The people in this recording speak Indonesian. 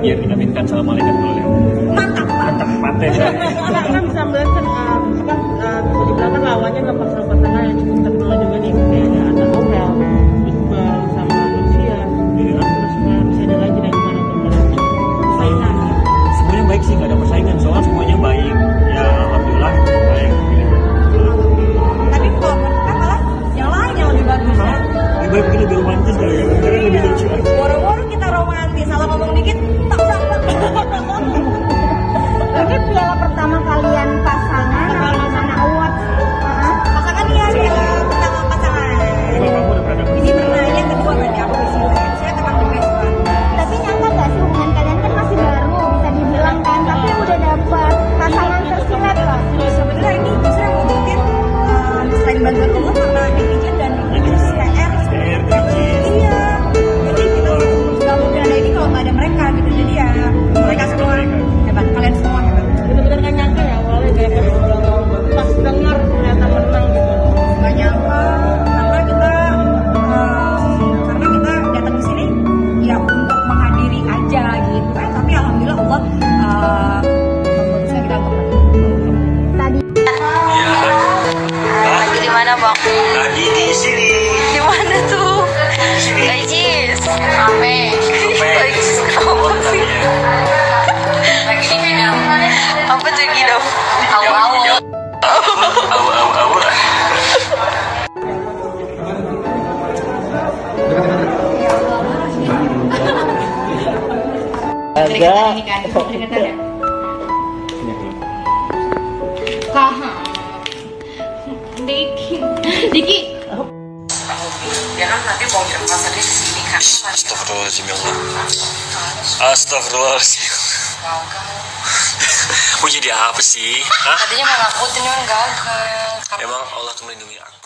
biar kita minta salam malaikat dulu ya. Mantap. Paten. Kita bisa melihat kan bisa dibilang kan lawannya nggak pasangan yang cukup terkenal juga nih, kayak ada Novel, Iqbal sama Lucia. Terus bisa ada lagi dari mana persaingan? Semuanya baik sih, nggak ada persaingan, soalnya semuanya baik. Ya alhamdulillah baik. Tapi kalau kan malah yang lain yang lebih bagus ya. Lebih baik begini, lebih romantis kali ya, karena lebih lucu aja. Boro-boro kita romantis, salah ngomong dikit, tak. Ini piala pertama kalian pasangan atau mana award? Pasangan ya, piala pertama pasangan. Kamu udah pernah dapet? Ini pernah yang kedua berarti aku di sini. Saya teman the best one. Tapi nyangka gak sih hubungan kalian kan masih baru bisa dibilang kan, tapi udah dapat pasangan tersilet loh. Sebenarnya ini justru yang membuat selain bantuan Allah karena netizen dan RicisTR. Iya. Jadi kita nggak mungkin ada ini kalau nggak ada mereka gitu. Jadi ya mereka semua hebat, kalian semua hebat. Bener-bener nggak nyangka ya awalnya kayak pas dengar ternyata menang gitu. Nggak nyangka karena kita datang ke sini ya untuk menghadiri aja gitu kan. Tapi alhamdulillah Allah memutuskan kita untuk Tadi Lagi di mana, Bang? Lagi di sini. Di mana tuh? Ricis. Ame. Ricis kenapa sih? Lagi di gidam. Apa tuh gidam? Awu-awu. Awu-awu. Kedekatan ini kan, kedekatan ya. Diki. Ya kan nanti mau pasarnya di sini kan. Astagfirullahaladzim ya Allah. Astagfirullahaladzim. Mau kamu. Mau jadi apa sih? Hah? Tadinya mau ngakutin kan gagal. Emang Allah tuh melindungi aku.